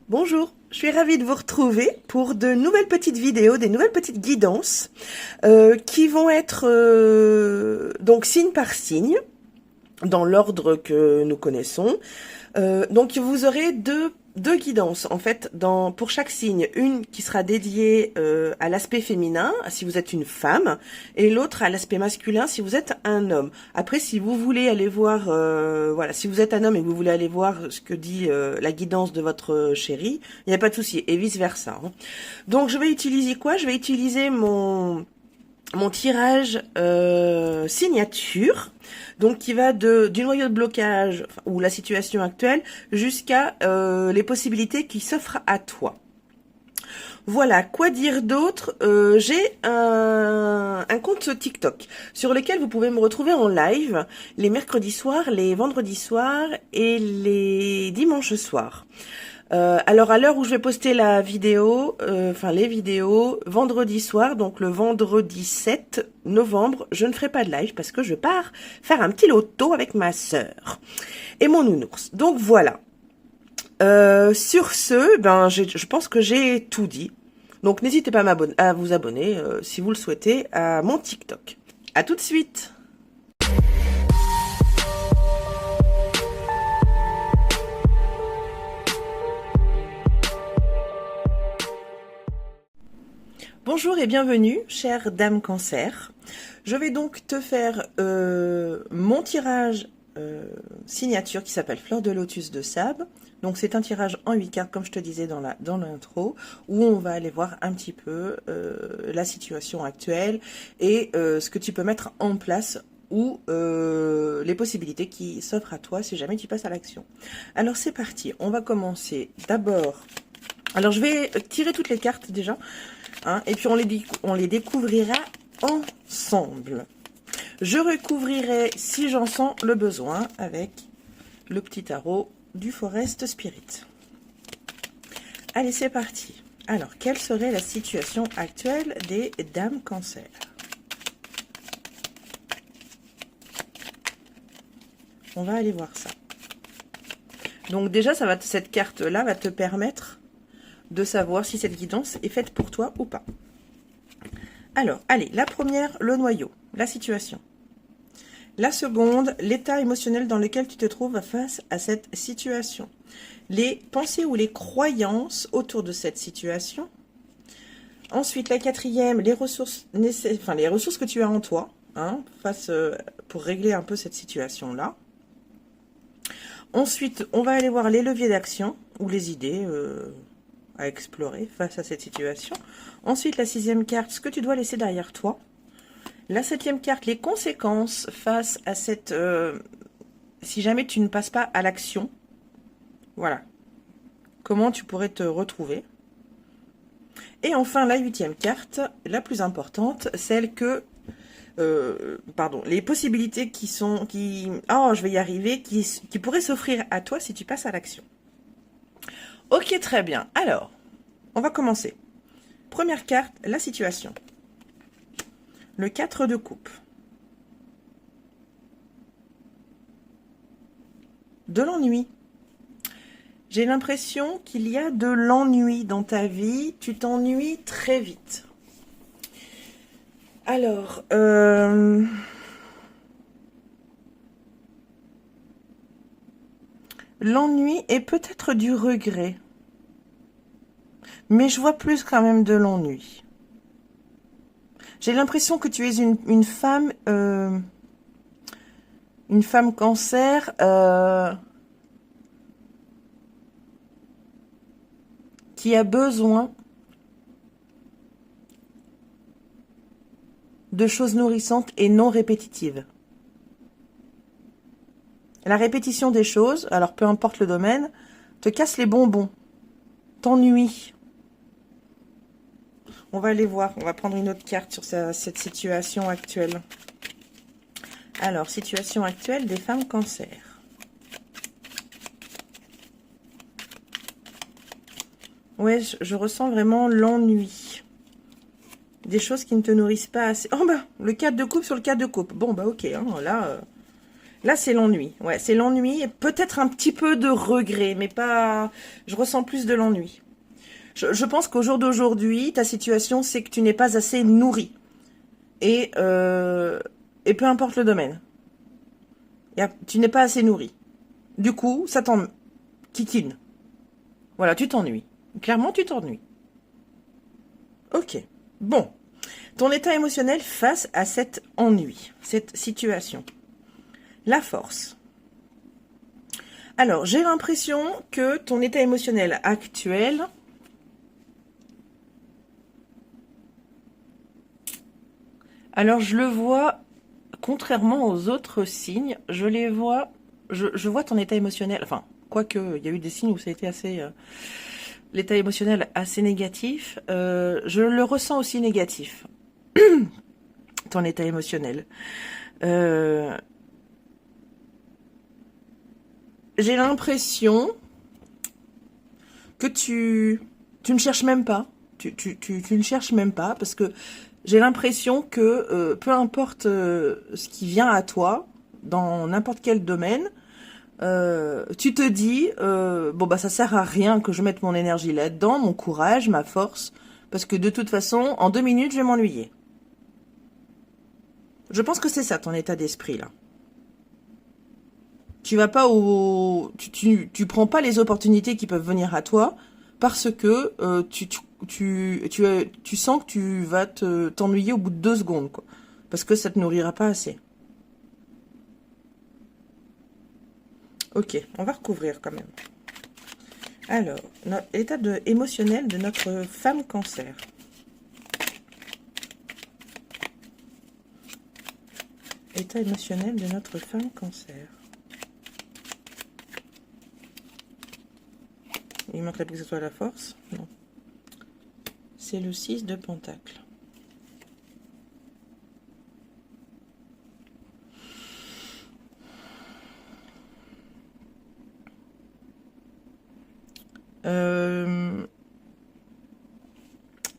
Bonjour, je suis ravie de vous retrouver pour de nouvelles petites vidéos, des nouvelles petites guidances qui vont être donc signe par signe, dans l'ordre que nous connaissons. Donc vous aurez deux guidances en fait pour chaque signe, une qui sera dédiée à l'aspect féminin si vous êtes une femme et l'autre à l'aspect masculin si vous êtes un homme. Après si vous voulez aller voir voilà, si vous êtes un homme et que vous voulez aller voir ce que dit la guidance de votre chéri, il n'y a pas de souci, et vice versa, hein. Donc je vais utiliser quoi? Je vais utiliser mon tirage signature, donc qui va du noyau de blocage ou la situation actuelle jusqu'à les possibilités qui s'offrent à toi. Voilà, quoi dire d'autre? J'ai un compte TikTok sur lequel vous pouvez me retrouver en live les mercredis soirs, les vendredis soirs et les dimanches soirs. Alors à l'heure où je vais poster la vidéo, les vidéos, vendredi soir, donc le vendredi 7 novembre, je ne ferai pas de live parce que je pars faire un petit loto avec ma sœur et mon nounours. Donc voilà. Sur ce, je pense que j'ai tout dit. Donc n'hésitez pas à vous abonner si vous le souhaitez à mon TikTok. À tout de suite. Bonjour et bienvenue, chère dame Cancer. Je vais donc te faire mon tirage signature qui s'appelle Fleur de Lotus de Sab. Donc c'est un tirage en 8 cartes, comme je te disais dans l'intro, où on va aller voir un petit peu la situation actuelle et ce que tu peux mettre en place ou les possibilités qui s'offrent à toi si jamais tu passes à l'action. Alors c'est parti, on va commencer d'abord. Alors je vais tirer toutes les cartes déjà. Hein, et puis on les découvrira ensemble. Je recouvrirai si j'en sens le besoin avec le petit tarot du Forest Spirit. Allez, c'est parti. Alors, quelle serait la situation actuelle des dames Cancer? On va aller voir ça. Donc déjà, cette carte-là va te permettre de savoir si cette guidance est faite pour toi ou pas. Alors, allez, la première, le noyau, la situation. La seconde, l'état émotionnel dans lequel tu te trouves face à cette situation. Les pensées ou les croyances autour de cette situation. Ensuite, la quatrième, les ressources que tu as en toi, hein, pour régler un peu cette situation-là. Ensuite, on va aller voir les leviers d'action ou les idées à explorer face à cette situation. Ensuite, la sixième carte, ce que tu dois laisser derrière toi. La septième carte, les conséquences face à cette... si jamais tu ne passes pas à l'action. Voilà. Comment tu pourrais te retrouver. Et enfin, la huitième carte, la plus importante, celle que... les possibilités je vais y arriver, qui pourraient s'offrir à toi si tu passes à l'action. Ok, très bien. Alors, on va commencer. Première carte, la situation. Le 4 de coupe. De l'ennui. J'ai l'impression qu'il y a de l'ennui dans ta vie. Tu t'ennuies très vite. Alors, l'ennui est peut-être du regret. Mais je vois plus quand même de l'ennui. J'ai l'impression que tu es une femme Cancer qui a besoin de choses nourrissantes et non répétitives. La répétition des choses, alors peu importe le domaine, te casse les bonbons, t'ennuie. On va aller voir, on va prendre une autre carte sur cette situation actuelle. Alors, situation actuelle des femmes Cancer. Ouais, je ressens vraiment l'ennui. Des choses qui ne te nourrissent pas assez. Oh bah, le 4 de coupe sur le 4 de coupe. Bon bah ok, hein, là, Là, c'est l'ennui. Ouais, c'est l'ennui et peut-être un petit peu de regret, mais pas... Je ressens plus de l'ennui. Je pense qu'au jour d'aujourd'hui, ta situation, c'est que tu n'es pas assez nourri. Et peu importe le domaine. Tu n'es pas assez nourri. Du coup, ça t'en kikine. Voilà, tu t'ennuies. Clairement, tu t'ennuies. Ok. Bon. Ton état émotionnel face à cet ennui, cette situation. La force. Alors, j'ai l'impression que ton état émotionnel actuel... Alors, je le vois, contrairement aux autres signes, je les vois... Je vois ton état émotionnel... Enfin, quoique, il y a eu des signes où ça a été assez... l'état émotionnel assez négatif. Je le ressens aussi négatif. Ton état émotionnel. J'ai l'impression que tu ne cherches même pas. Tu ne cherches même pas parce que j'ai l'impression que peu importe ce qui vient à toi, dans n'importe quel domaine, tu te dis, bon bah ça sert à rien que je mette mon énergie là-dedans, mon courage, ma force, parce que de toute façon, en 2 minutes, je vais m'ennuyer. Je pense que c'est ça ton état d'esprit là. Tu vas pas tu prends pas les opportunités qui peuvent venir à toi parce que tu sens que tu vas t'ennuyer au bout de 2 secondes, quoi. Parce que ça te nourrira pas assez. Ok, on va recouvrir quand même. Alors, l'état émotionnel de notre femme cancer. État émotionnel de notre femme cancer. Il manquerait plus que ce soit la force. Non. C'est le 6 de pentacle.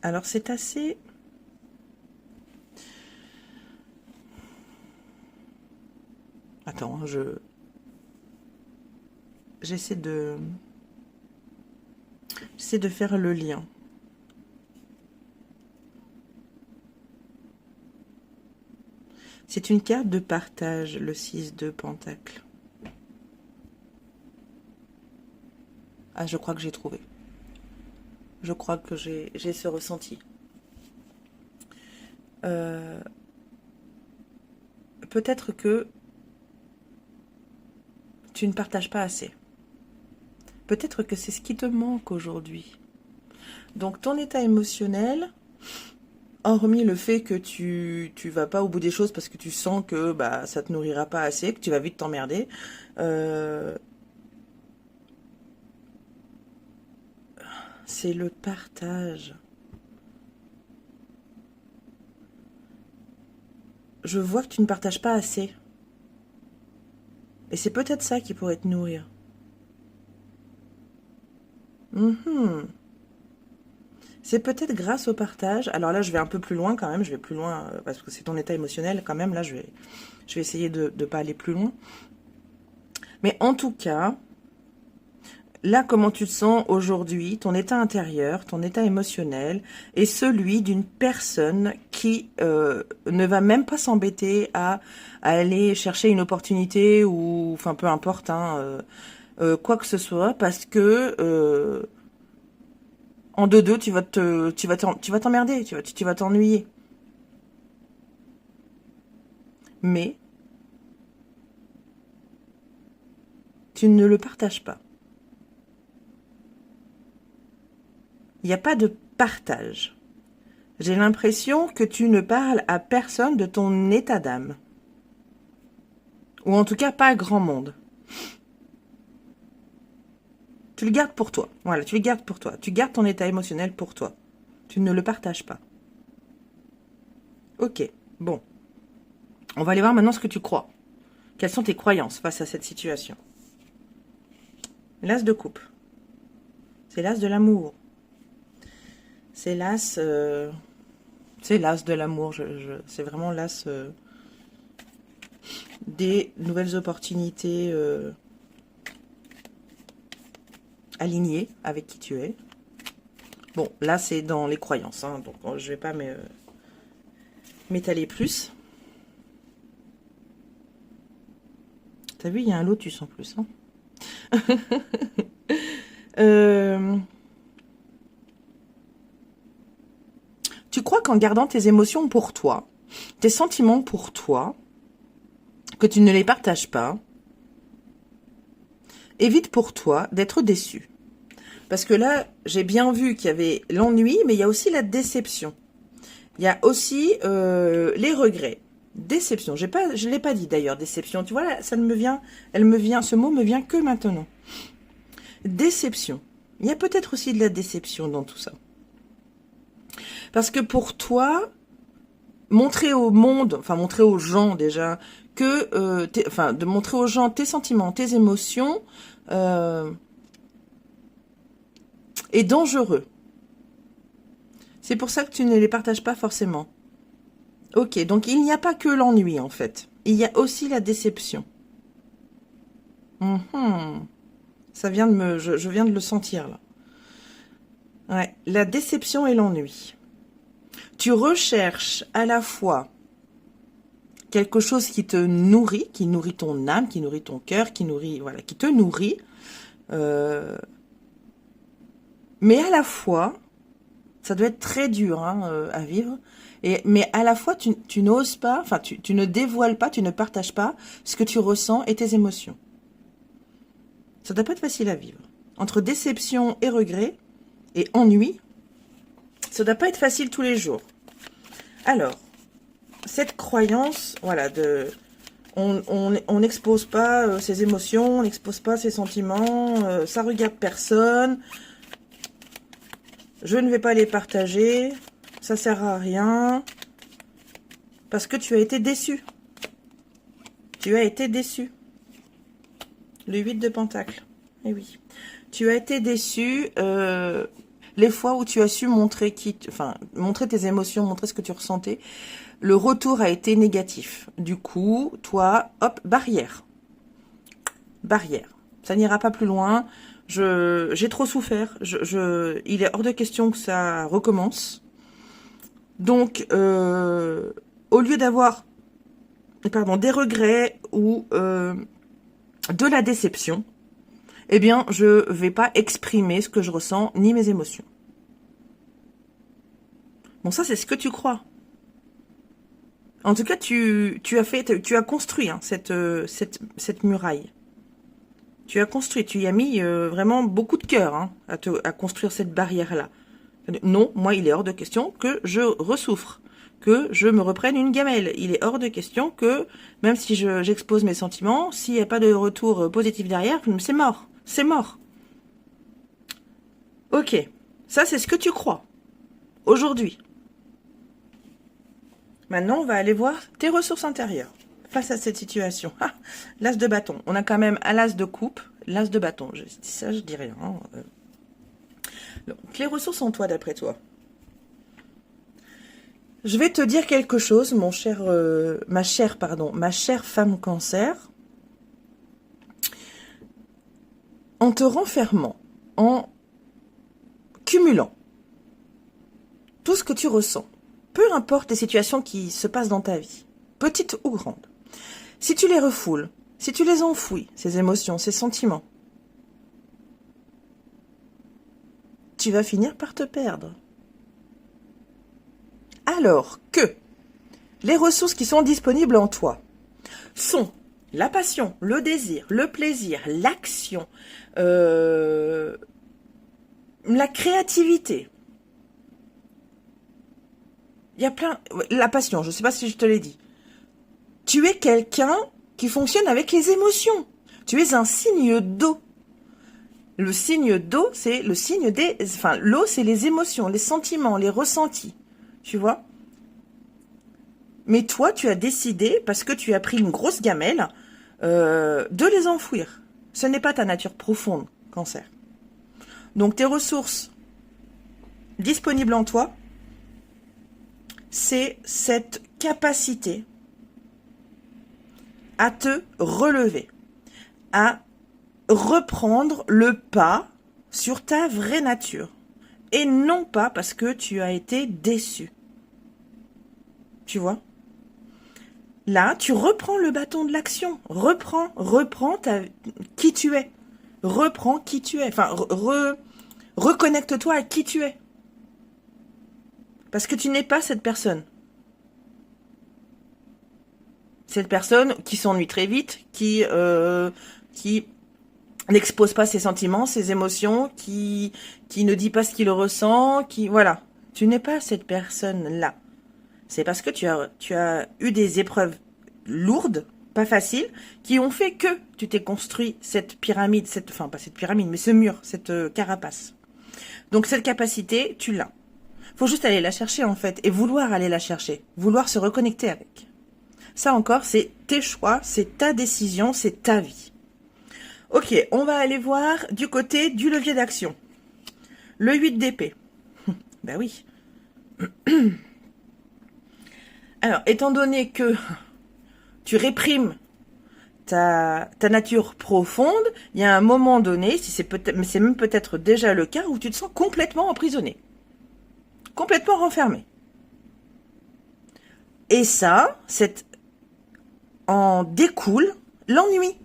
Alors c'est assez... Attends, j'essaie de faire le lien. C'est une carte de partage, le 6 de pentacle. Ah, je crois que j'ai trouvé. Je crois que j'ai ce ressenti. Peut-être que tu ne partages pas assez. Peut-être que c'est ce qui te manque aujourd'hui. Donc ton état émotionnel, hormis le fait que tu vas pas au bout des choses parce que tu sens que bah ça te nourrira pas assez, que tu vas vite t'emmerder, c'est le partage. Je vois que tu ne partages pas assez. Et c'est peut-être ça qui pourrait te nourrir. C'est peut-être grâce au partage. Alors là, je vais un peu plus loin quand même. Je vais plus loin parce que c'est ton état émotionnel quand même. Là, je vais essayer de ne pas aller plus loin. Mais en tout cas, là, comment tu te sens aujourd'hui, ton état intérieur, ton état émotionnel, est celui d'une personne qui ne va même pas s'embêter à aller chercher une opportunité ou, enfin, peu importe, hein, quoi que ce soit, parce que en 2-2, tu vas t'emmerder, tu vas t'ennuyer. Mais tu ne le partages pas. Il n'y a pas de partage. J'ai l'impression que tu ne parles à personne de ton état d'âme. Ou en tout cas, pas à grand monde. Tu le gardes pour toi. Voilà, tu le gardes pour toi. Tu gardes ton état émotionnel pour toi. Tu ne le partages pas. Ok, bon. On va aller voir maintenant ce que tu crois. Quelles sont tes croyances face à cette situation? L'as de coupe. C'est l'as de l'amour. C'est l'as... c'est l'as de l'amour. C'est vraiment l'as des nouvelles opportunités alignées avec qui tu es. Bon, là, c'est dans les croyances, hein, donc je vais pas m'étaler plus. T'as vu, il y a un lotus en plus. Hein. Tu crois qu'en gardant tes émotions pour toi, tes sentiments pour toi, que tu ne les partages pas, évite pour toi d'être déçu. Parce que là, j'ai bien vu qu'il y avait l'ennui, mais il y a aussi la déception. Il y a aussi les regrets. Déception. Je l'ai pas dit d'ailleurs, déception. Tu vois, là, ça me vient, ce mot me vient que maintenant. Déception. Il y a peut-être aussi de la déception dans tout ça. Parce que pour toi, montrer au monde, enfin montrer aux gens déjà, que, de montrer aux gens tes sentiments, tes émotions, est dangereux. C'est pour ça que tu ne les partages pas forcément. Ok, donc il n'y a pas que l'ennui en fait. Il y a aussi la déception. Ça vient de je viens de le sentir là. Ouais, la déception et l'ennui. Tu recherches à la fois quelque chose qui te nourrit, qui nourrit ton âme, qui nourrit ton cœur, qui nourrit, voilà, qui te nourrit. Mais à la fois, ça doit être très dur hein, à vivre. Mais à la fois, tu n'oses pas, enfin, tu ne dévoiles pas, tu ne partages pas ce que tu ressens et tes émotions. Ça doit pas être facile à vivre. Entre déception et regret et ennui, ça doit pas être facile tous les jours. Alors, cette croyance, voilà, on n'expose pas ses émotions, on n'expose pas ses sentiments, ça regarde personne. Je ne vais pas les partager, ça sert à rien, parce que tu as été déçu. Tu as été déçu. Le 8 de Pentacle. Eh oui. Tu as été déçu les fois où tu as su montrer montrer tes émotions, montrer ce que tu ressentais. Le retour a été négatif. Du coup, toi, hop, barrière. Barrière. Ça n'ira pas plus loin. J'ai trop souffert. Il est hors de question que ça recommence. Donc, au lieu d'avoir, des regrets ou de la déception, eh bien, je vais pas exprimer ce que je ressens ni mes émotions. Bon, ça, c'est ce que tu crois. En tout cas, tu as construit hein, cette muraille. Tu as construit, tu y as mis vraiment beaucoup de cœur hein, à construire cette barrière-là. Non, moi, il est hors de question que je ressouffre, que je me reprenne une gamelle. Il est hors de question que, même si j'expose mes sentiments, s'il n'y a pas de retour positif derrière, c'est mort. C'est mort. Ok, ça c'est ce que tu crois, aujourd'hui. Maintenant, on va aller voir tes ressources intérieures face à cette situation. Ah, l'as de bâton. On a quand même un l'as de coupe, l'as de bâton. Je dis ça, je dis rien. Donc, les ressources en toi, d'après toi. Je vais te dire quelque chose, ma chère femme Cancer. En te renfermant, en cumulant tout ce que tu ressens, peu importe les situations qui se passent dans ta vie, petites ou grandes, si tu les refoules, si tu les enfouis, ces émotions, ces sentiments, tu vas finir par te perdre. Alors que les ressources qui sont disponibles en toi sont la passion, le désir, le plaisir, l'action, la créativité. Il y a plein... La passion, je ne sais pas si je te l'ai dit. Tu es quelqu'un qui fonctionne avec les émotions. Tu es un signe d'eau. Le signe d'eau, c'est le signe des... Enfin, l'eau, c'est les émotions, les sentiments, les ressentis. Tu vois ? Mais toi, tu as décidé, parce que tu as pris une grosse gamelle, de les enfouir. Ce n'est pas ta nature profonde, Cancer. Donc, tes ressources disponibles en toi, c'est cette capacité à te relever, à reprendre le pas sur ta vraie nature. Et non pas parce que tu as été déçu. Tu vois? Là, tu reprends le bâton de l'action. Reprends qui tu es. Reprends qui tu es. Enfin, reconnecte-toi à qui tu es. Parce que tu n'es pas cette personne. Cette personne qui s'ennuie très vite, qui n'expose pas ses sentiments, ses émotions, qui ne dit pas ce qu'il ressent, voilà. Tu n'es pas cette personne-là. C'est parce que tu as eu des épreuves lourdes, pas faciles, qui ont fait que tu t'es construit cette pyramide, enfin pas cette pyramide, mais ce mur, cette carapace. Donc cette capacité, tu l'as. Faut juste aller la chercher en fait, et vouloir aller la chercher, vouloir se reconnecter avec. Ça encore, c'est tes choix, c'est ta décision, c'est ta vie. Ok, on va aller voir du côté du levier d'action. Le 8 d'épée. Ben oui. Alors, étant donné que tu réprimes ta nature profonde, il y a un moment donné, mais c'est même peut-être déjà le cas, où tu te sens complètement emprisonné. Complètement renfermé. Et ça, en découle l'ennui.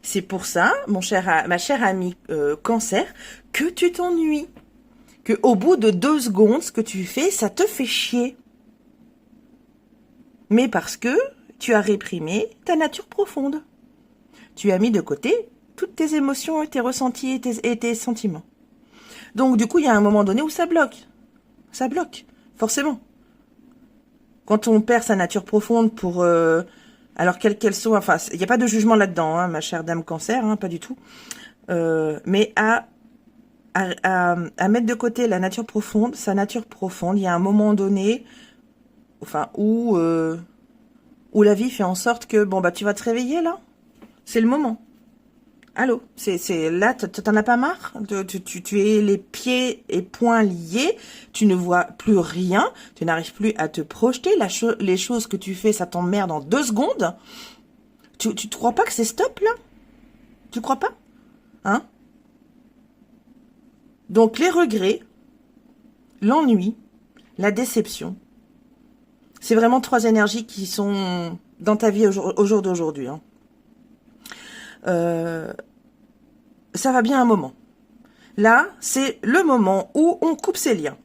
C'est pour ça, ma chère amie Cancer, que tu t'ennuies. Que au bout de 2 secondes, ce que tu fais, ça te fait chier. Mais parce que tu as réprimé ta nature profonde. Tu as mis de côté toutes tes émotions, tes ressentis et tes sentiments. Donc du coup, il y a un moment donné où ça bloque. Ça bloque, forcément. Quand on perd sa nature profonde alors quelle qu'elle soit, enfin, il n'y a pas de jugement là-dedans, hein, ma chère dame Cancer, hein, pas du tout. Mais à mettre de côté la nature profonde, sa nature profonde, il y a un moment donné, enfin, où la vie fait en sorte que, bon, bah, tu vas te réveiller, là. C'est le moment. Allô, là, t'en as pas marre? Tu es les pieds et poings liés, tu ne vois plus rien, tu n'arrives plus à te projeter, les choses que tu fais, ça t'emmerde en 2 secondes. Tu te crois pas que c'est stop, là? Tu crois pas? Hein? Donc, les regrets, l'ennui, la déception, c'est vraiment 3 énergies qui sont dans ta vie au jour d'aujourd'hui, hein. Ça va bien un moment. Là, c'est le moment où on coupe ses liens.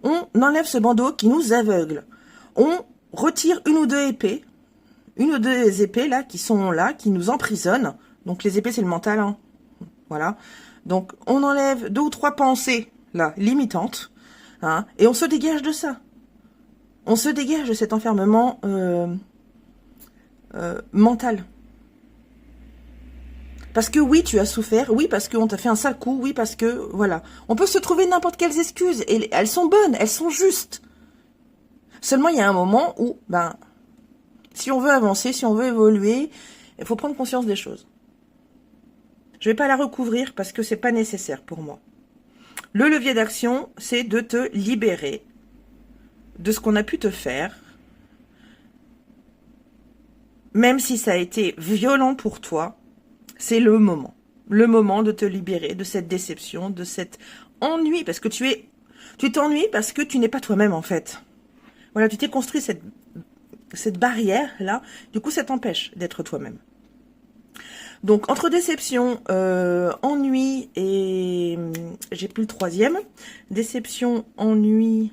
On enlève ce bandeau qui nous aveugle. On retire 1 ou 2 épées. 1 ou 2 épées là qui sont là, qui nous emprisonnent. Donc les épées, c'est le mental, hein. Voilà. Donc on enlève 2 ou 3 pensées là, limitantes. Hein, et on se dégage de ça. On se dégage de cet enfermement mental. Parce que oui, tu as souffert, oui, parce qu'on t'a fait un sale coup, oui, parce que, voilà. On peut se trouver n'importe quelles excuses, et elles sont bonnes, elles sont justes. Seulement, il y a un moment où, si on veut avancer, si on veut évoluer, il faut prendre conscience des choses. Je vais pas la recouvrir parce que c'est pas nécessaire pour moi. Le levier d'action, c'est de te libérer de ce qu'on a pu te faire, même si ça a été violent pour toi. C'est le moment de te libérer de cette déception, de cet ennui, parce que tu t'ennuies parce que tu n'es pas toi-même en fait. Voilà, tu t'es construit cette barrière là, du coup ça t'empêche d'être toi-même. Donc entre déception, ennui et j'ai plus le 3e, déception, ennui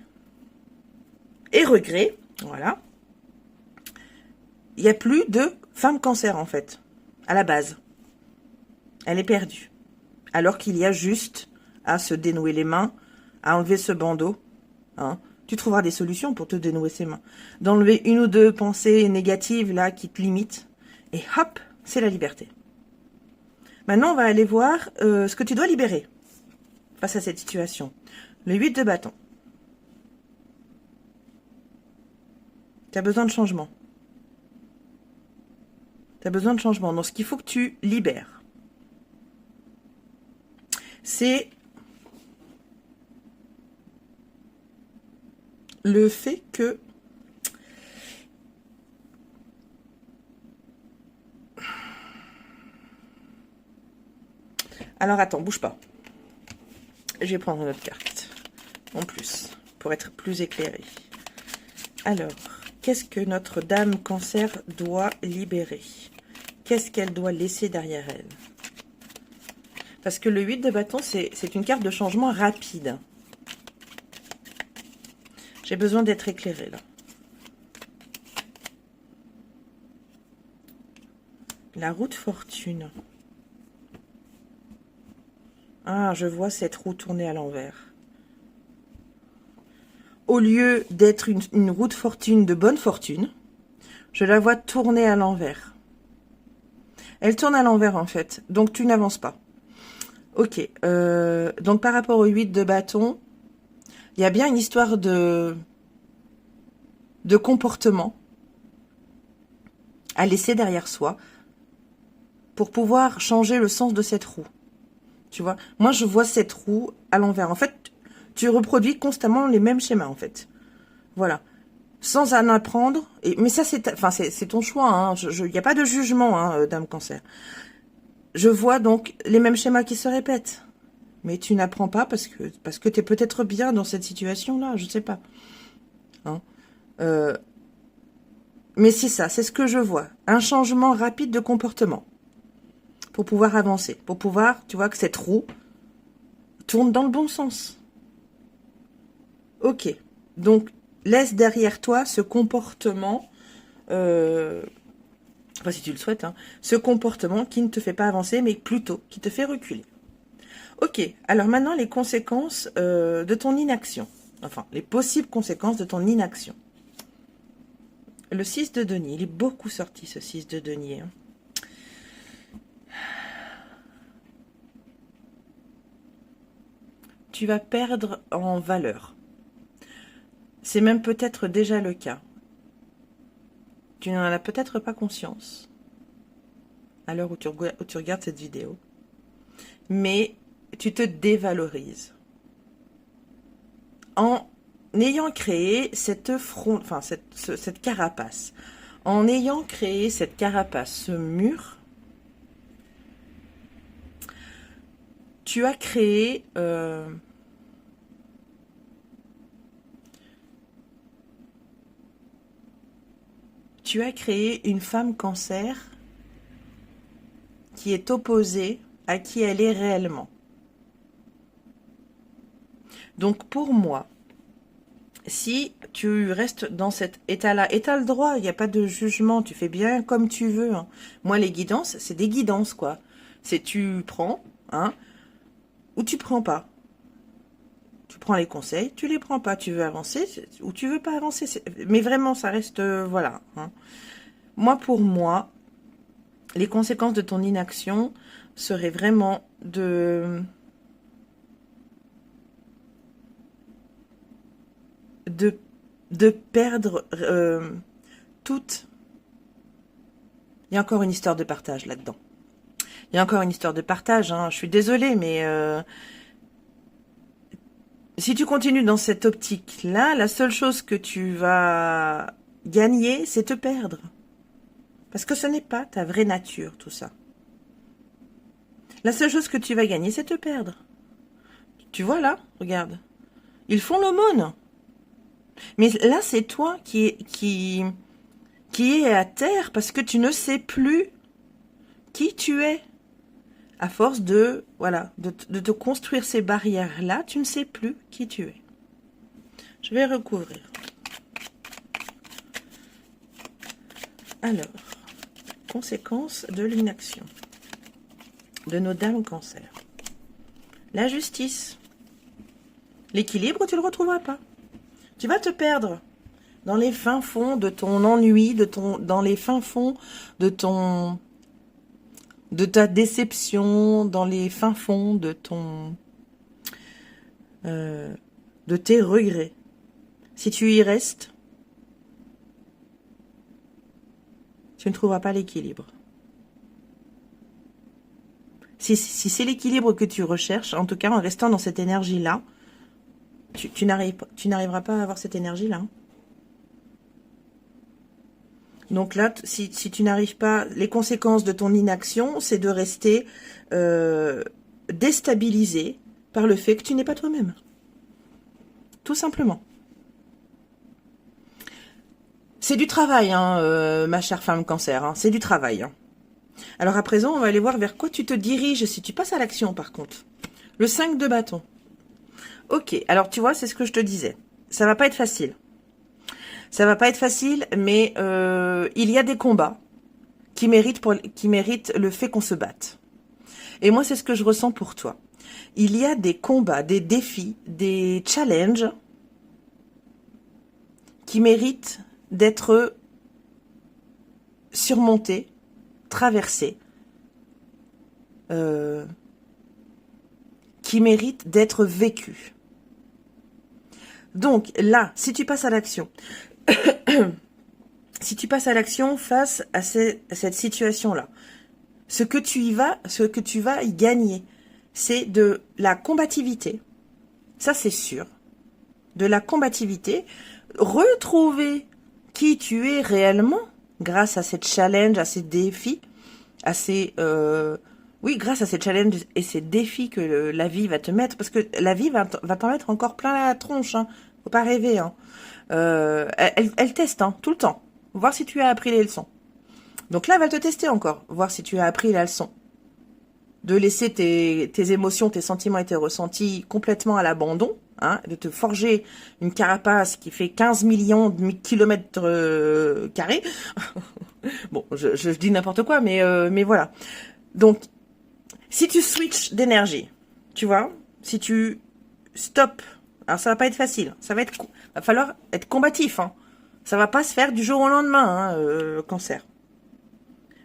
et regret, voilà. Il n'y a plus de femme Cancer en fait, à la base. Elle est perdue. Alors qu'il y a juste à se dénouer les mains, à enlever ce bandeau. Hein. Tu trouveras des solutions pour te dénouer ses mains. D'enlever 1 ou 2 pensées négatives là qui te limitent. Et hop, c'est la liberté. Maintenant, on va aller voir ce que tu dois libérer face à cette situation. Le 8 de bâton. Tu as besoin de changement. Tu as besoin de changement. Donc, ce qu'il faut que tu libères, c'est le fait que Alors attends, bouge pas. Je vais prendre une autre carte. En plus, pour être plus éclairé. Alors, qu'est-ce que notre dame cancer doit libérer? Qu'est-ce qu'elle doit laisser derrière elle? Parce que le 8 de bâton, c'est une carte de changement rapide. J'ai besoin d'être éclairée là. La roue de fortune. Ah, je vois cette roue tourner à l'envers. Au lieu d'être une roue de fortune de bonne fortune, je la vois tourner à l'envers. Elle tourne à l'envers en fait, donc tu n'avances pas. Ok, donc par rapport au 8 de bâton, il y a bien une histoire de comportement à laisser derrière soi pour pouvoir changer le sens de cette roue. Tu vois, moi je vois cette roue à l'envers. En fait, tu reproduis constamment les mêmes schémas en fait. Voilà. Sans en apprendre. Mais ça, c'est ton choix. Hein. Il n'y a pas de jugement, hein, dame cancer. Je vois donc les mêmes schémas qui se répètent. Mais tu n'apprends pas parce que tu es peut-être bien dans cette situation-là. Je ne sais pas. Hein. Mais c'est ça, c'est ce que je vois. Un changement rapide de comportement. Pour pouvoir avancer. Pour pouvoir, tu vois, que cette roue tourne dans le bon sens. Ok. Donc, laisse derrière toi ce comportement, enfin si tu le souhaites, hein, ce comportement qui ne te fait pas avancer, mais plutôt qui te fait reculer. Ok, alors maintenant les conséquences de ton inaction. Enfin, les possibles conséquences de ton inaction. Le 6 de denier, il est beaucoup sorti ce 6 de denier. Hein. Tu vas perdre en valeur. C'est même peut-être déjà le cas. Tu n'en as peut-être pas conscience à l'heure où tu regardes cette vidéo. Mais tu te dévalorises. En ayant créé cette carapace, en ayant créé cette carapace, ce mur, tu as créé une femme cancer qui est opposée à qui elle est réellement. Donc pour moi, si tu restes dans cet état-là, et tu as le droit, il n'y a pas de jugement, tu fais bien comme tu veux. Hein. Moi, les guidances, c'est des guidances, quoi. C'est tu prends, hein, ou tu prends pas. Tu prends les conseils, tu les prends pas. Tu veux avancer ou tu veux pas avancer. Mais vraiment, ça reste, voilà. Hein. Moi, pour moi, les conséquences de ton inaction seraient vraiment de perdre toute... Il y a encore une histoire de partage là-dedans. Il y a encore une histoire de partage. Hein. Je suis désolée, mais si tu continues dans cette optique-là, la seule chose que tu vas gagner, c'est te perdre. Parce que ce n'est pas ta vraie nature, tout ça. La seule chose que tu vas gagner, c'est te perdre. Tu vois là, regarde. Ils font l'aumône. Mais là, c'est toi qui est à terre parce que tu ne sais plus qui tu es. À force de, voilà, de te construire ces barrières-là, tu ne sais plus qui tu es. Je vais recouvrir. Alors, conséquences de l'inaction de nos dames cancer. La justice. L'équilibre, tu ne le retrouveras pas. Tu vas te perdre dans les fins fonds de ton ennui, dans les fins fonds de ta déception, dans les fins fonds de tes regrets. Si tu y restes, tu ne trouveras pas l'équilibre. Si c'est l'équilibre que tu recherches, en tout cas en restant dans cette énergie-là, tu n'arriveras pas à avoir cette énergie-là. Hein. Donc là, si tu n'arrives pas, les conséquences de ton inaction, c'est de rester déstabilisé par le fait que tu n'es pas toi-même. Tout simplement. C'est du travail, hein, ma chère femme cancer, hein, c'est du travail. Hein. Alors à présent, on va aller voir vers quoi tu te diriges si tu passes à l'action par contre. Le 5 de bâton. Ok, alors tu vois, c'est ce que je te disais. Ça va pas être facile. Ça va pas être facile, mais il y a des combats qui méritent le fait qu'on se batte. Et moi, c'est ce que je ressens pour toi. Il y a des combats, des défis, des challenges qui méritent d'être surmontés, traversés, qui méritent d'être vécus. Donc là, si tu passes à l'action, si tu passes à l'action face à cette situation-là, ce que tu vas y gagner, c'est de la combativité. Ça, c'est sûr. De la combativité. Retrouver qui tu es réellement grâce à ces challenges, à ces défis, à ces... oui, grâce à ces challenges et ces défis que la vie va te mettre. Parce que la vie va t'en mettre encore plein la tronche. Hein. Faut pas rêver. Hein. Elle teste hein, tout le temps. Voir si tu as appris les leçons. Donc là, elle va te tester encore. Voir si tu as appris la leçon. De laisser tes émotions, tes sentiments et tes ressentis complètement à l'abandon. Hein, de te forger une carapace qui fait 15 millions de kilomètres carrés. Bon, je dis n'importe quoi, mais voilà. Donc, si tu switches d'énergie, tu vois, si tu stops, alors ça va pas être facile, va falloir être combatif, hein. Ça va pas se faire du jour au lendemain, hein, cancer.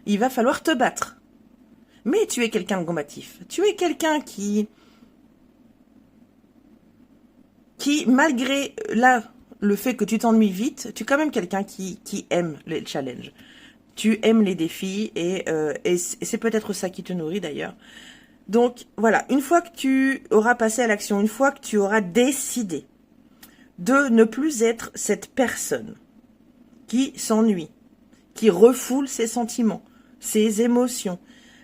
Il va falloir te battre. Mais tu es quelqu'un de combatif. Tu es quelqu'un qui, malgré le fait que tu t'ennuies vite, tu es quand même quelqu'un qui aime les challenges. Tu aimes les défis et c'est peut-être ça qui te nourrit d'ailleurs. Donc voilà, une fois que tu auras passé à l'action, une fois que tu auras décidé de ne plus être cette personne qui s'ennuie, qui refoule ses sentiments, ses émotions,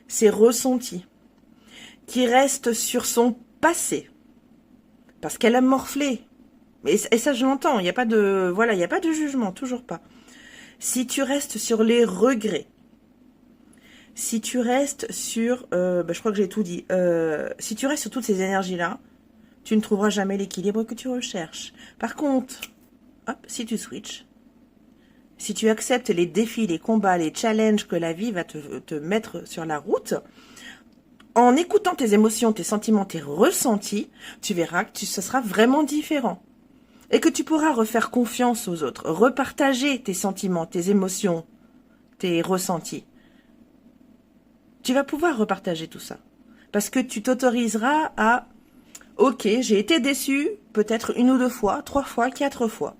ses ressentis, qui reste sur son passé, parce qu'elle a morflé. Et ça, je l'entends, il n'y a pas de jugement, toujours pas. Si tu restes sur les regrets, si tu restes sur, je crois que j'ai tout dit, si tu restes sur toutes ces énergies-là, tu ne trouveras jamais l'équilibre que tu recherches. Par contre, hop, si tu switches, si tu acceptes les défis, les combats, les challenges que la vie va te mettre sur la route, en écoutant tes émotions, tes sentiments, tes ressentis, tu verras que ce sera vraiment différent. Et que tu pourras refaire confiance aux autres, repartager tes sentiments, tes émotions, tes ressentis. Tu vas pouvoir repartager tout ça. Parce que tu t'autoriseras à, ok, j'ai été déçu, peut-être 1 ou 2 fois, 3 fois, 4 fois.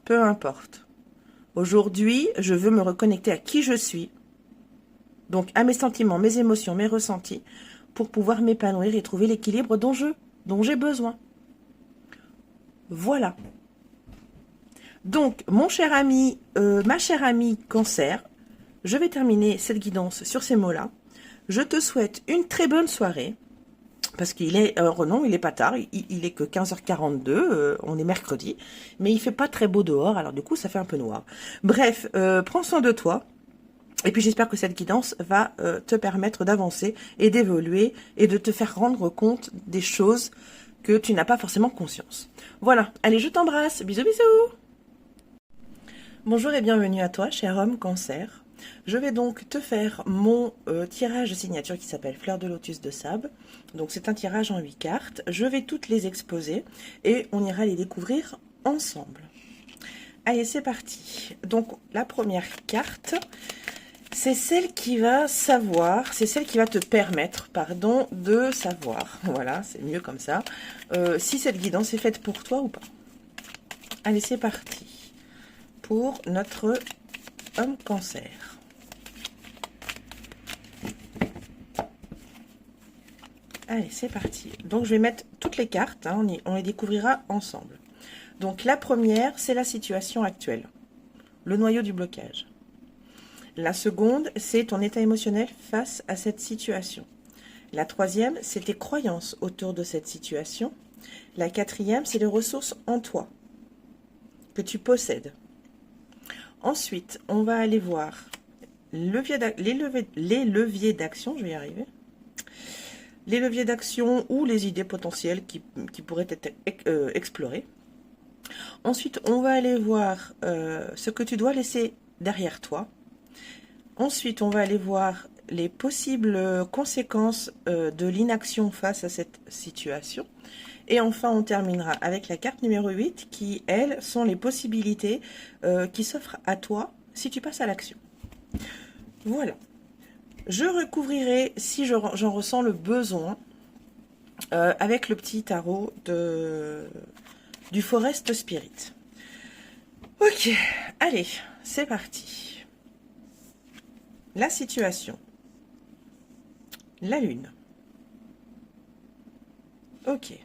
Peu importe. Aujourd'hui, je veux me reconnecter à qui je suis. Donc à mes sentiments, mes émotions, mes ressentis, pour pouvoir m'épanouir et trouver l'équilibre dont j'ai besoin. Voilà. Donc, mon cher ami, ma chère amie cancer, je vais terminer cette guidance sur ces mots-là. Je te souhaite une très bonne soirée, parce qu'il est, non, il est pas tard, il est que 15h42, on est mercredi, mais il fait pas très beau dehors, alors du coup, ça fait un peu noir. Bref, prends soin de toi, et puis j'espère que cette guidance va te permettre d'avancer et d'évoluer, et de te faire rendre compte des choses que tu n'as pas forcément conscience. Voilà, allez, je t'embrasse, bisous bisous. Bonjour et bienvenue à toi, cher homme cancer. Je vais donc te faire mon tirage signature qui s'appelle Fleur de Lotus de Sable. Donc c'est un tirage en 8 cartes. Je vais toutes les exposer et on ira les découvrir ensemble. Allez, c'est parti. Donc la première carte, c'est celle qui va savoir, c'est celle qui va te permettre, pardon, de savoir. Voilà, c'est mieux comme ça. Si cette guidance est faite pour toi ou pas. Allez, c'est parti. Pour notre homme cancer. Allez, c'est parti. Donc, je vais mettre toutes les cartes. Hein, on les découvrira ensemble. Donc, la première, c'est la situation actuelle. Le noyau du blocage. La seconde, c'est ton état émotionnel face à cette situation. La troisième, c'est tes croyances autour de cette situation. La quatrième, c'est les ressources en toi que tu possèdes. Ensuite, on va aller voir les leviers d'action, je vais y arriver. Les leviers d'action ou les idées potentielles qui pourraient être explorées. Ensuite, on va aller voir ce que tu dois laisser derrière toi. Ensuite, on va aller voir les possibles conséquences de l'inaction face à cette situation. Et enfin, on terminera avec la carte numéro 8 qui, elles, sont les possibilités qui s'offrent à toi si tu passes à l'action. Voilà. Je recouvrirai, si j'en ressens le besoin, avec le petit tarot du Forest Spirit. Ok, allez, c'est parti. La situation. La lune. Ok.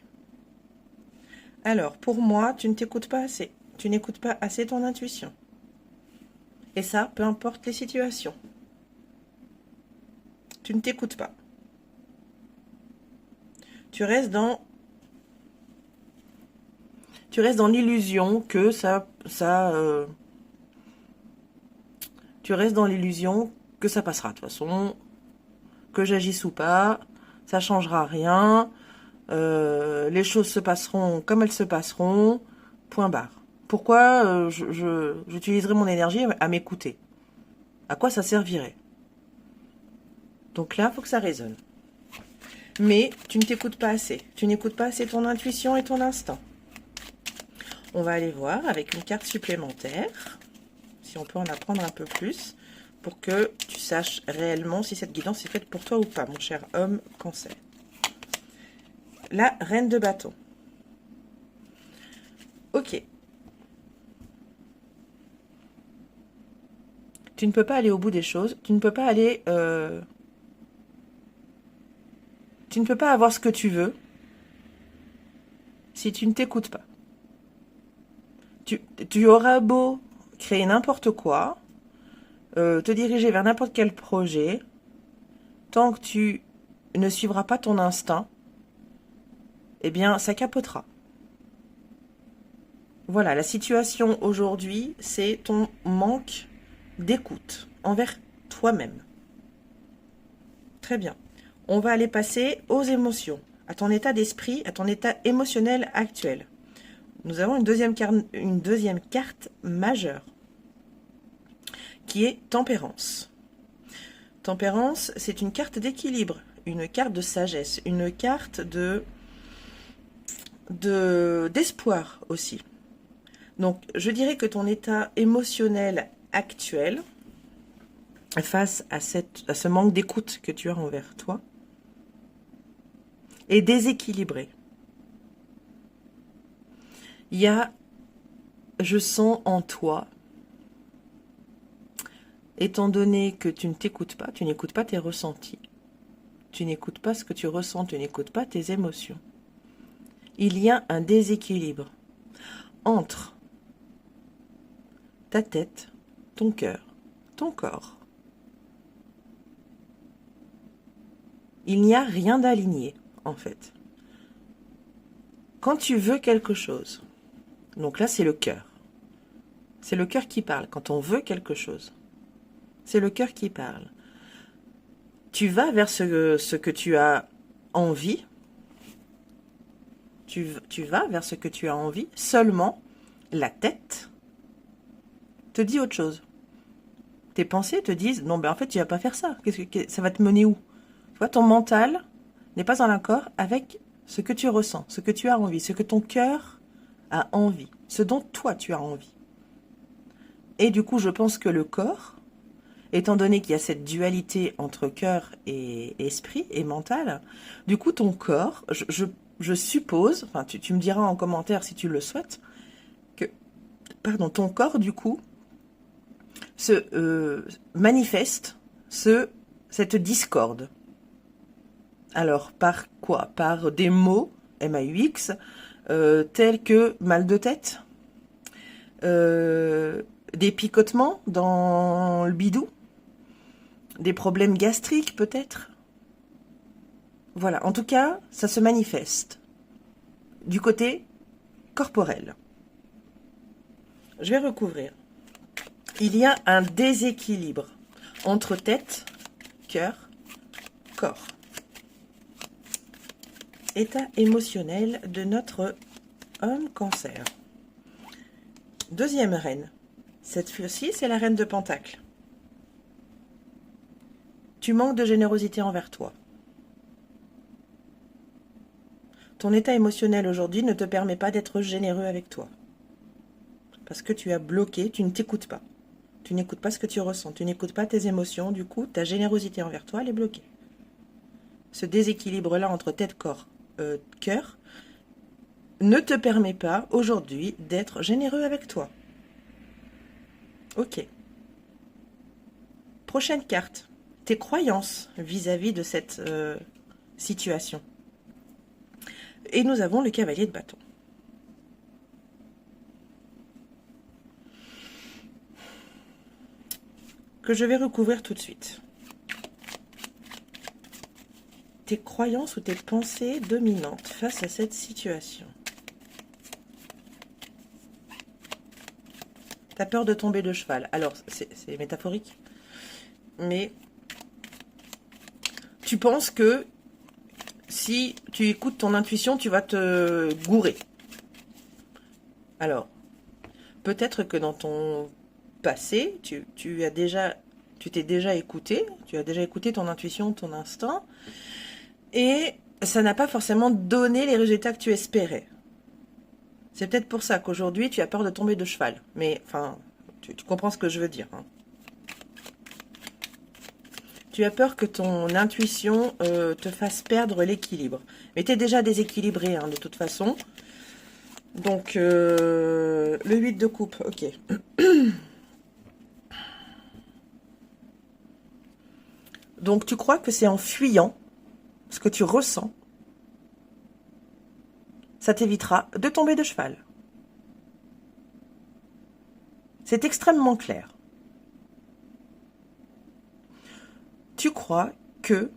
Alors, pour moi, tu ne t'écoutes pas assez. Tu n'écoutes pas assez ton intuition. Et ça, peu importe les situations. Tu ne t'écoutes pas. Tu restes dans l'illusion que tu restes dans l'illusion que ça passera de toute façon, que j'agisse ou pas, ça changera rien, les choses se passeront comme elles se passeront, point barre. Pourquoi j'utiliserai mon énergie à m'écouter? À quoi ça servirait? Donc là, il faut que ça résonne. Mais tu ne t'écoutes pas assez. Tu n'écoutes pas assez ton intuition et ton instinct. On va aller voir avec une carte supplémentaire, si on peut en apprendre un peu plus, pour que tu saches réellement si cette guidance est faite pour toi ou pas, mon cher homme Cancer. La reine de bâton. Ok. Tu ne peux pas aller au bout des choses. Tu ne peux pas aller... Tu ne peux pas avoir ce que tu veux si tu ne t'écoutes pas. Tu auras beau créer n'importe quoi, te diriger vers n'importe quel projet, tant que tu ne suivras pas ton instinct, eh bien, ça capotera. Voilà, la situation aujourd'hui, c'est ton manque d'écoute envers toi-même. Très bien. On va aller passer aux émotions, à ton état d'esprit, à ton état émotionnel actuel. Nous avons une deuxième carte majeure, qui est Tempérance. Tempérance, c'est une carte d'équilibre, une carte de sagesse, une carte d'espoir aussi. Donc, je dirais que ton état émotionnel actuel, face à ce manque d'écoute que tu as envers toi, est déséquilibré. Il y a, je sens en toi, étant donné que tu ne t'écoutes pas, tu n'écoutes pas tes ressentis, tu n'écoutes pas ce que tu ressens, tu n'écoutes pas tes émotions. Il y a un déséquilibre entre ta tête, ton cœur, ton corps. Il n'y a rien d'aligné, en fait. Quand tu veux quelque chose, donc là c'est le cœur. C'est le cœur qui parle. Quand on veut quelque chose, c'est le cœur qui parle. Tu vas vers ce que tu as envie. Tu vas vers ce que tu as envie. Seulement, la tête te dit autre chose. Tes pensées te disent, non, ben en fait, tu vas pas faire ça. Ça va te mener où? Tu vois, ton mental n'est pas en accord avec ce que tu ressens, ce que tu as envie, ce que ton cœur a envie, ce dont toi tu as envie. Et du coup, je pense que le corps, étant donné qu'il y a cette dualité entre cœur et esprit et mental, du coup, ton corps, je suppose, enfin, tu me diras en commentaire si tu le souhaites, que, ton corps, du coup, se manifeste cette discorde. Alors, par quoi? Par des mots, M-A-U-X, tels que mal de tête, des picotements dans le bidou, des problèmes gastriques peut-être, Voilà, en tout cas, ça se manifeste du côté corporel. Je vais recouvrir. Il y a un déséquilibre entre tête, cœur, corps. État émotionnel de notre homme cancer. Deuxième reine. Cette fois-ci, c'est la reine de Pentacle. Tu manques de générosité envers toi. Ton état émotionnel aujourd'hui ne te permet pas d'être généreux avec toi. Parce que tu as bloqué, tu ne t'écoutes pas. Tu n'écoutes pas ce que tu ressens, tu n'écoutes pas tes émotions, du coup, ta générosité envers toi, elle est bloquée. Ce déséquilibre-là entre tête, corps, cœur, ne te permet pas aujourd'hui d'être généreux avec toi. Ok. Prochaine carte. Tes croyances vis-à-vis de cette situation. Et nous avons le cavalier de bâton. Que je vais recouvrir tout de suite. Tes croyances ou tes pensées dominantes face à cette situation. Tu as peur de tomber de cheval. Alors, c'est métaphorique. Mais tu penses que si tu écoutes ton intuition, tu vas te gourer. Alors, peut-être que dans ton passé, tu t'es déjà écouté, tu as déjà écouté ton intuition, ton instinct, et ça n'a pas forcément donné les résultats que tu espérais. C'est peut-être pour ça qu'aujourd'hui, tu as peur de tomber de cheval. Mais, enfin, tu comprends ce que je veux dire. Hein. Tu as peur que ton intuition te fasse perdre l'équilibre. Mais tu es déjà déséquilibré, hein, de toute façon. Donc, le 8 de coupe, ok. Donc, tu crois que c'est en fuyant ce que tu ressens, ça t'évitera de tomber de cheval. C'est extrêmement clair. Tu crois que,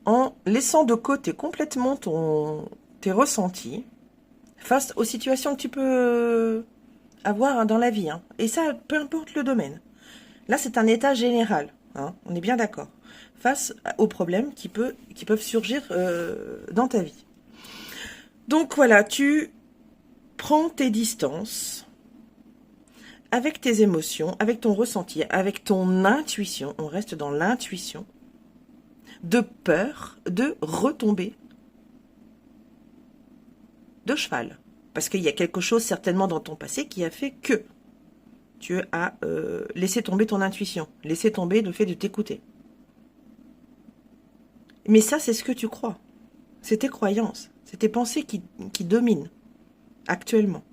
en laissant de côté complètement tes ressentis, face aux situations que tu peux avoir dans la vie, hein, et ça, peu importe le domaine. Là, c'est un état général, hein, on est bien d'accord, face aux problèmes qui peuvent surgir dans ta vie. Donc voilà, tu prends tes distances avec tes émotions, avec ton ressenti, avec ton intuition, on reste dans l'intuition, de peur de retomber de cheval. Parce qu'il y a quelque chose certainement dans ton passé qui a fait que tu as laissé tomber ton intuition, laissé tomber le fait de t'écouter. Mais ça, c'est ce que tu crois. C'est tes croyances, c'est tes pensées qui dominent actuellement.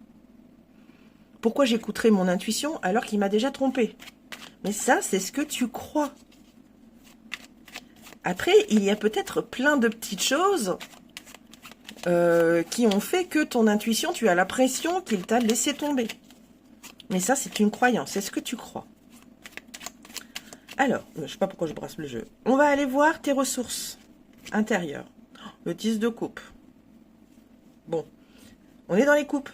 Pourquoi j'écouterais mon intuition alors qu'il m'a déjà trompé? Mais ça, c'est ce que tu crois. Après, il y a peut-être plein de petites choses qui ont fait que ton intuition, tu as l'impression qu'il t'a laissé tomber. Mais ça, c'est une croyance, c'est ce que tu crois. Alors, je ne sais pas pourquoi je brasse le jeu. On va aller voir tes ressources intérieures. Le 10 de coupe. Bon, on est dans les coupes.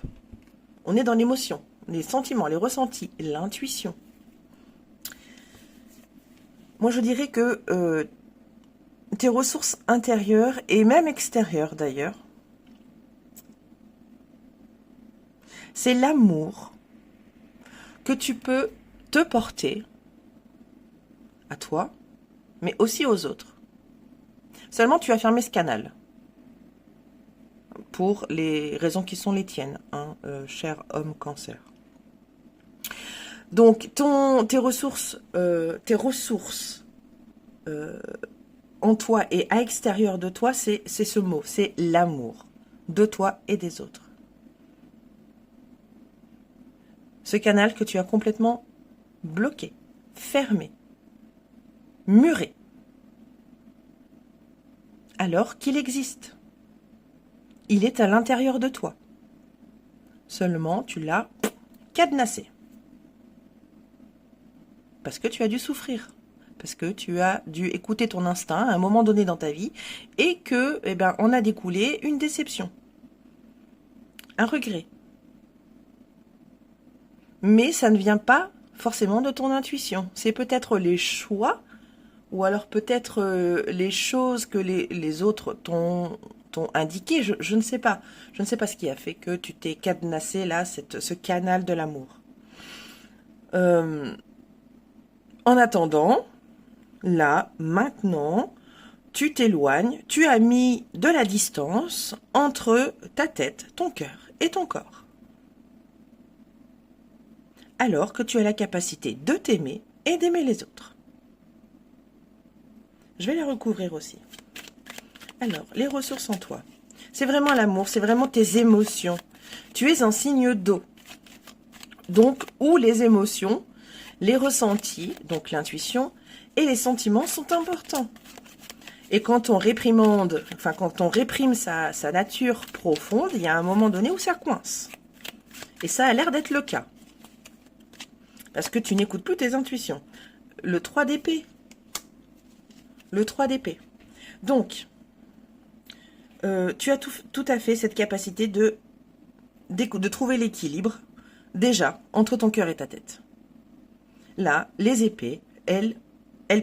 On est dans l'émotion, les sentiments, les ressentis, l'intuition. Moi, je dirais que tes ressources intérieures et même extérieures d'ailleurs, c'est l'amour que tu peux te porter à toi, mais aussi aux autres. Seulement, tu as fermé ce canal pour les raisons qui sont les tiennes, hein, cher homme cancer. Donc, tes ressources en toi et à l'extérieur de toi, c'est ce mot, c'est l'amour de toi et des autres. Ce canal que tu as complètement bloqué, fermé, muré, alors qu'il existe. Il est à l'intérieur de toi. Seulement, tu l'as cadenassé. Parce que tu as dû souffrir. parce que tu as dû écouter ton instinct à un moment donné dans ta vie et que, eh ben, en a découlé une déception, un regret. Mais ça ne vient pas forcément de ton intuition. C'est peut-être les choix ou alors peut-être les choses que les autres t'ont indiqué. Je ne sais pas. Je ne sais pas ce qui a fait que tu t'es cadenassé là, ce canal de l'amour. En attendant, là, maintenant, tu t'éloignes, tu as mis de la distance entre ta tête, ton cœur et ton corps. Alors que tu as la capacité de t'aimer et d'aimer les autres. Je vais les recouvrir aussi. Alors, les ressources en toi. C'est vraiment l'amour, c'est vraiment tes émotions. Tu es un signe d'eau. Donc, où les émotions, les ressentis, donc l'intuition, et les sentiments sont importants. Et quand on réprimande, enfin quand on réprime sa nature profonde, il y a un moment donné où ça coince. Et ça a l'air d'être le cas. Parce que tu n'écoutes plus tes intuitions. Le 3 d'épée. Le 3 d'épée. Donc, tu as tout à fait cette capacité de trouver l'équilibre, déjà, entre ton cœur et ta tête. Là, les épées, elles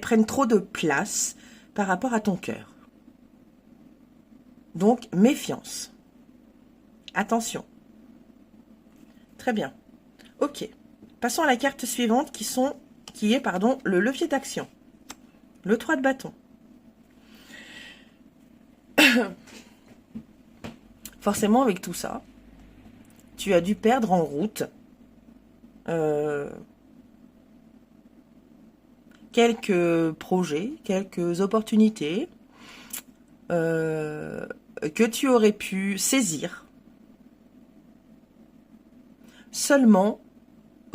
prennent trop de place par rapport à ton cœur. Donc, méfiance. Attention. Très bien. Ok. Passons à la carte suivante qui est le levier d'action. Le 3 de bâton. Forcément, avec tout ça, tu as dû perdre en route quelques projets, quelques opportunités que tu aurais pu saisir. Seulement,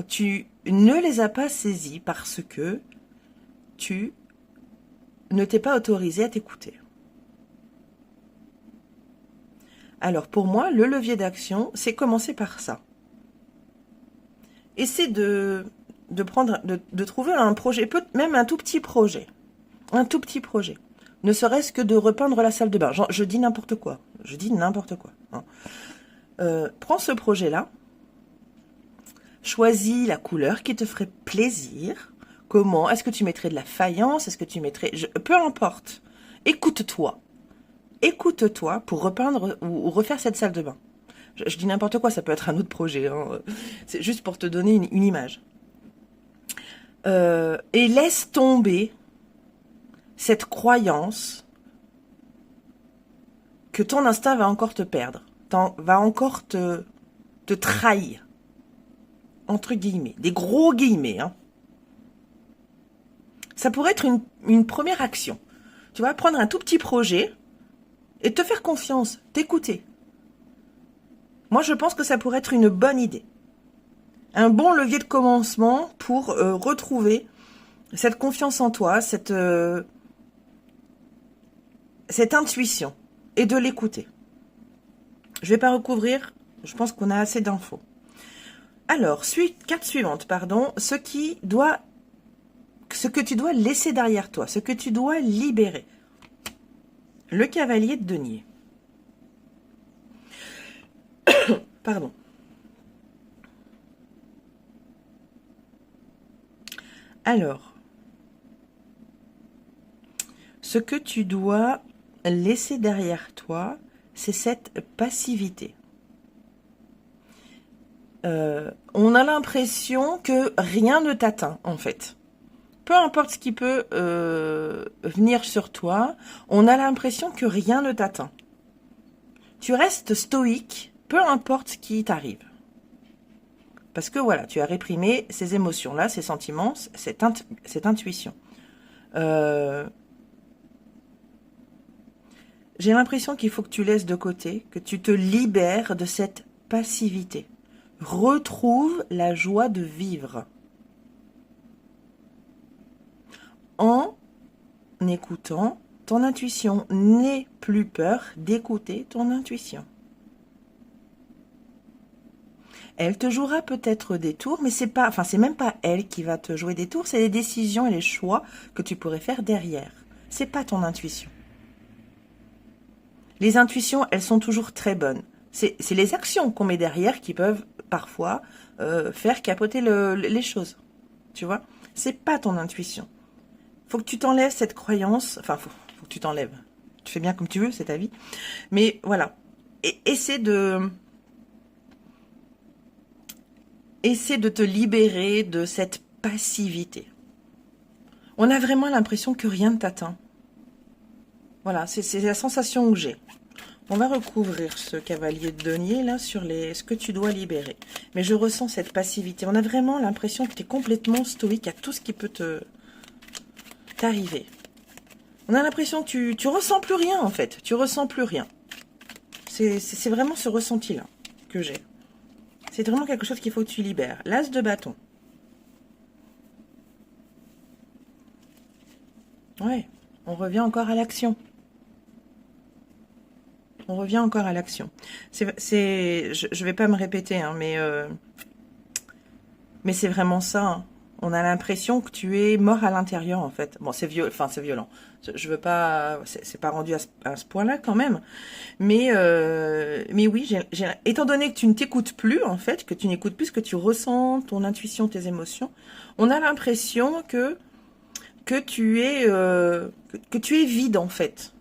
tu ne les as pas saisis parce que tu ne t'es pas autorisé à t'écouter. Alors pour moi, le levier d'action, c'est commencer par ça. Essaie de trouver un projet, même un tout petit projet. Un tout petit projet. Ne serait-ce que de repeindre la salle de bain. Je dis n'importe quoi. Je dis n'importe quoi. Hein. Prends ce projet-là. Choisis la couleur qui te ferait plaisir. Comment? Est-ce que tu mettrais de la faïence? Est-ce que tu mettrais... peu importe. Écoute-toi. Écoute-toi pour repeindre ou refaire cette salle de bain. Je dis n'importe quoi, ça peut être un autre projet. Hein. C'est juste pour te donner une image. Et laisse tomber cette croyance que ton instinct va encore te perdre, va encore te trahir. Entre guillemets, des gros guillemets. Hein. Ça pourrait être une première action. Tu vas prendre un tout petit projet et te faire confiance, t'écouter. Moi, je pense que ça pourrait être une bonne idée. Un bon levier de commencement pour retrouver cette confiance en toi, cette intuition et de l'écouter. Je ne vais pas recouvrir, je pense qu'on a assez d'infos. Alors, carte suivante, ce que tu dois laisser derrière toi, ce que tu dois libérer. Le cavalier de denier. Pardon. Alors, ce que tu dois laisser derrière toi, c'est cette passivité. On a l'impression que rien ne t'atteint, en fait. Peu importe ce qui peut venir sur toi, on a l'impression que rien ne t'atteint. Tu restes stoïque, peu importe ce qui t'arrive. Parce que voilà, tu as réprimé ces émotions-là, ces sentiments, cette intuition. J'ai l'impression qu'il faut que tu laisses de côté, que tu te libères de cette passivité. Retrouve la joie de vivre. En écoutant ton intuition. N'aie plus peur d'écouter ton intuition. Elle te jouera peut-être des tours, mais c'est même pas elle qui va te jouer des tours, c'est les décisions et les choix que tu pourrais faire derrière. C'est pas ton intuition. Les intuitions, elles sont toujours très bonnes. C'est les actions qu'on met derrière qui peuvent parfois faire capoter les choses. Tu vois? C'est pas ton intuition. Faut que tu t'enlèves cette croyance. Enfin, faut que tu t'enlèves. Tu fais bien comme tu veux, c'est ta vie. Mais voilà. Essaie de te libérer de cette passivité. On a vraiment l'impression que rien ne t'atteint. Voilà, c'est la sensation que j'ai. On va recouvrir ce cavalier de denier là sur ce que tu dois libérer. Mais je ressens cette passivité. On a vraiment l'impression que tu es complètement stoïque à tout ce qui peut t'arriver. On a l'impression que tu ressens plus rien en fait. Tu ressens plus rien. C'est vraiment ce ressenti-là que j'ai. C'est vraiment quelque chose qu'il faut que tu libères. L'as de bâton. Ouais, on revient encore à l'action. On revient encore à l'action. Je vais pas me répéter, hein, mais c'est vraiment ça. Hein. On a l'impression que tu es mort à l'intérieur, en fait. Bon, c'est violent. Je veux pas, c'est pas rendu à ce point-là quand même. Mais oui, étant donné que tu ne t'écoutes plus, en fait, que tu n'écoutes plus ce que tu ressens, ton intuition, tes émotions, on a l'impression que tu es vide, en fait.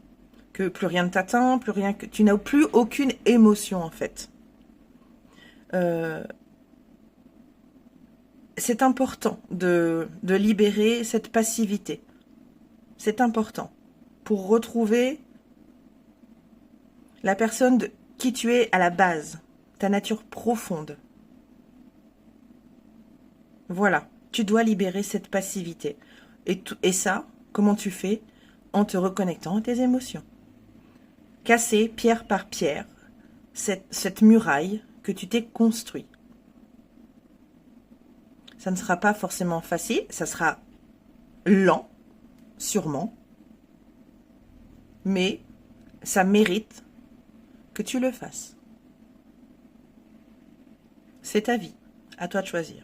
Que plus rien ne t'atteint, plus rien, que tu n'as plus aucune émotion, en fait. C'est important de libérer cette passivité. C'est important pour retrouver la personne de qui tu es à la base, ta nature profonde. Voilà, tu dois libérer cette passivité. Et ça, comment tu fais? En te reconnectant à tes émotions. Casser pierre par pierre cette muraille que tu t'es construit. Ça ne sera pas forcément facile, ça sera lent, sûrement, mais ça mérite que tu le fasses. C'est ta vie, à toi de choisir.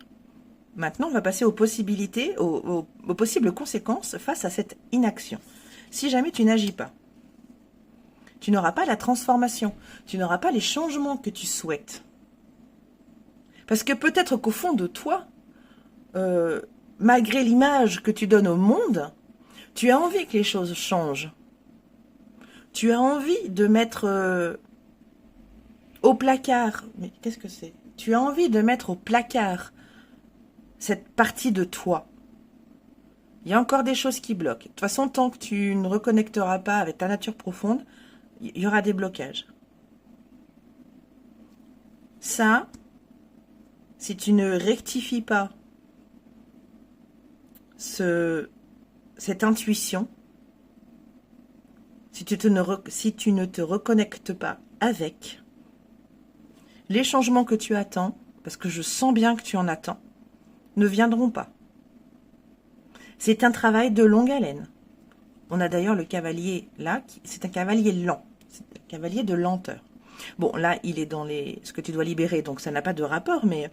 Maintenant, on va passer aux possibilités, aux possibles conséquences face à cette inaction. Si jamais tu n'agis pas, tu n'auras pas la transformation, tu n'auras pas les changements que tu souhaites. Parce que peut-être qu'au fond de toi, malgré l'image que tu donnes au monde, tu as envie que les choses changent. Tu as envie de mettre au placard, mais qu'est-ce que c'est? Tu as envie de mettre au placard cette partie de toi. Il y a encore des choses qui bloquent. De toute façon, tant que tu ne reconnecteras pas avec ta nature profonde, il y aura des blocages. Ça, si tu ne rectifies pas cette intuition, si tu ne te reconnectes pas avec les changements que tu attends, parce que je sens bien que tu en attends, ne viendront pas. C'est un travail de longue haleine. On a d'ailleurs le cavalier là, c'est un cavalier lent, c'est un cavalier de lenteur. Bon, là, il est dans ce que tu dois libérer, donc ça n'a pas de rapport, mais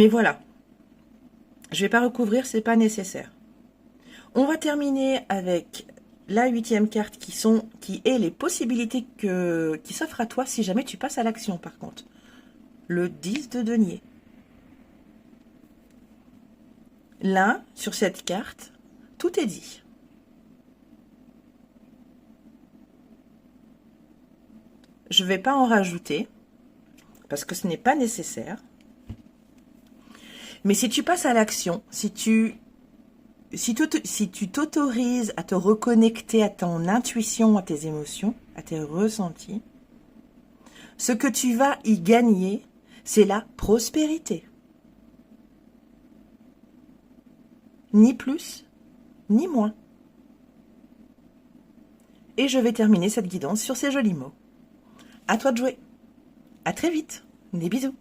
voilà. Je ne vais pas recouvrir, c'est pas nécessaire. On va terminer avec la 8e carte qui est les possibilités qui s'offrent à toi si jamais tu passes à l'action, par contre. Le 10 de denier. Là, sur cette carte, tout est dit. Je ne vais pas en rajouter, parce que ce n'est pas nécessaire. Mais si tu passes à l'action, si tu t'autorises à te reconnecter à ton intuition, à tes émotions, à tes ressentis, ce que tu vas y gagner, c'est la prospérité. Ni plus, ni moins. Et je vais terminer cette guidance sur ces jolis mots. À toi de jouer. À très vite. Des bisous.